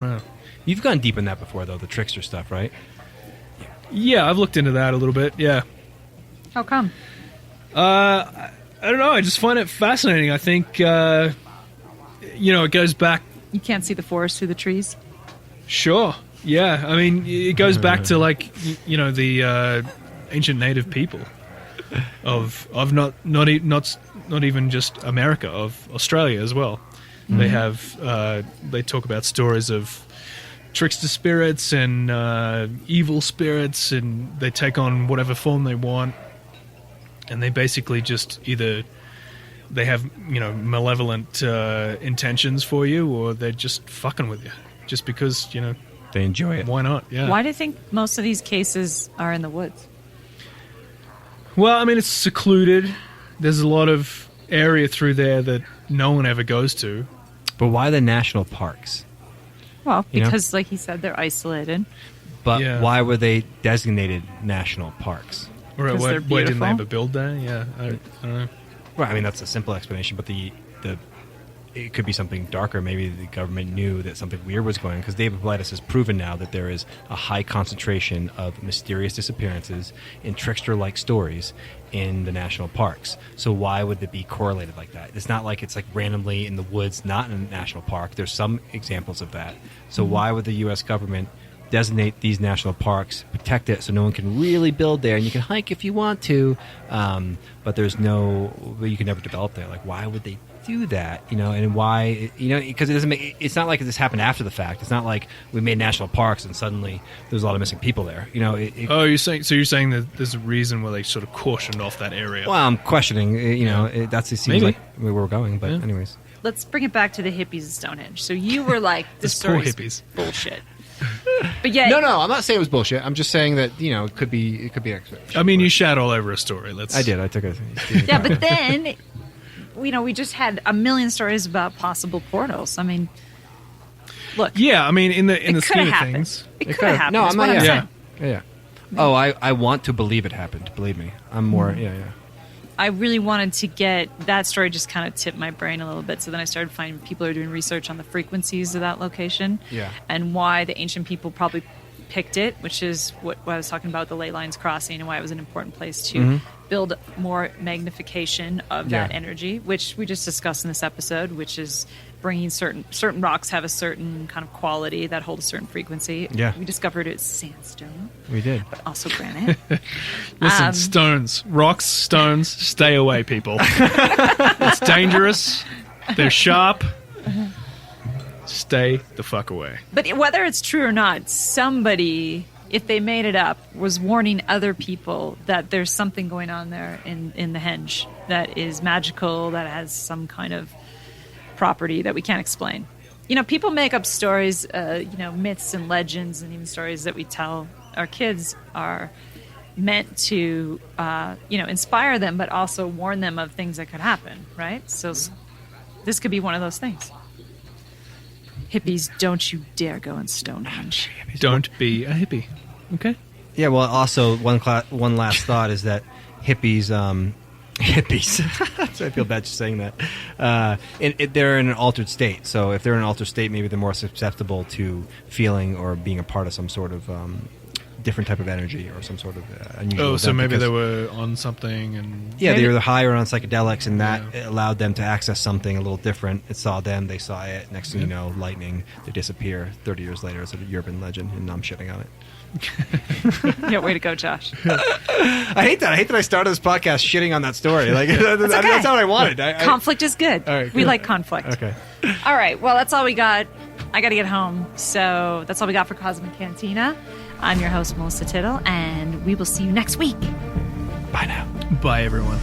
Wow. You've gone deep in that before, though, the trickster stuff, right? Yeah, I've looked into that a little bit, yeah. How come? I don't know, I just find it fascinating. I think, it goes back... You can't see the forest through the trees? Sure, yeah. I mean, it goes back to, the ancient native people of not even just America, of Australia as well. Mm-hmm. They have they talk about stories of trickster spirits and evil spirits, and they take on whatever form they want, and they basically just either they have malevolent intentions for you, or they're just fucking with you just because they enjoy it. Why not? Yeah. Why do you think most of these cases are in the woods? Well, I mean, it's secluded. There's a lot of area through there that no one ever goes to. But why the national parks? Well, because, like he said, they're isolated. But why were they designated national parks? Right, why didn't they ever build there? Yeah, I don't know. Well, I mean, that's a simple explanation, but it could be something darker. Maybe the government knew that something weird was going on, because David Paulides has proven now that there is a high concentration of mysterious disappearances and trickster-like stories in the national parks. So why would it be correlated like that? It's not like it's like randomly in the woods, not in a national park. There's some examples of that. So why would the U.S. government designate these national parks, protect it so no one can really build there, and you can hike if you want to, but you can never develop there? Like, why would they do that? And why? Because it doesn't make. It's not like this happened after the fact. It's not like we made national parks and suddenly there's a lot of missing people there. You're saying that there's a reason where they sort of cautioned off that area? Well, I'm questioning. It seems maybe. Like where we're going, but anyways. Let's bring it back to the hippies of Stonehenge. So you were like, this poor hippies, bullshit. But yeah, no, I'm not saying it was bullshit. I'm just saying that it could be expert. I mean, you shat all over a story. I did. I took a yeah, but then we just had a million stories about possible portals. I mean, look. Yeah, I mean, in the scheme of things, it could have happened. No, I'm not. Yeah. Oh, I want to believe it happened. Believe me, I'm more. Yeah. I really wanted to get that story, just kind of tipped my brain a little bit. So then I started finding people who are doing research on the frequencies of that location, and why the ancient people probably picked it, which is what I was talking about, the ley lines crossing, and why it was an important place to build more magnification of that energy, which we just discussed in this episode, which is bringing certain rocks have a certain kind of quality that hold a certain frequency. Yeah. We discovered it's sandstone. We did. But also granite. Listen, rocks, stones, stay away, people. It's dangerous. They're sharp. Stay the fuck away. But whether it's true or not, somebody, if they made it up, was warning other people that there's something going on there in the henge that is magical, that has some kind of property that we can't explain. People make up stories, myths and legends, and even stories that we tell our kids are meant to, inspire them, but also warn them of things that could happen, right? So this could be one of those things. Hippies, don't you dare go in Stonehenge. Don't be a hippie. Okay? Yeah, well, also, one last thought is that hippies... so I feel bad just saying that. They're in an altered state. So if they're in an altered state, maybe they're more susceptible to feeling or being a part of some sort of different type of energy or some sort of unusual event. So maybe they were on something and... Yeah, they were either high or on psychedelics, and that allowed them to access something a little different. It saw them, they saw it. Next thing you know, lightning, they disappear. 30 years later, it's a urban legend, and I'm shitting on it. Yeah, way to go, Josh. I hate that. I hate that I started this podcast shitting on that story. Like that's not what I wanted. Conflict is good. All right, we like conflict. Okay. All right. Well, that's all we got. I got to get home. So that's all we got for Cosmic Cantina. I'm your host, Melissa Tittle, and we will see you next week. Bye now. Bye, everyone.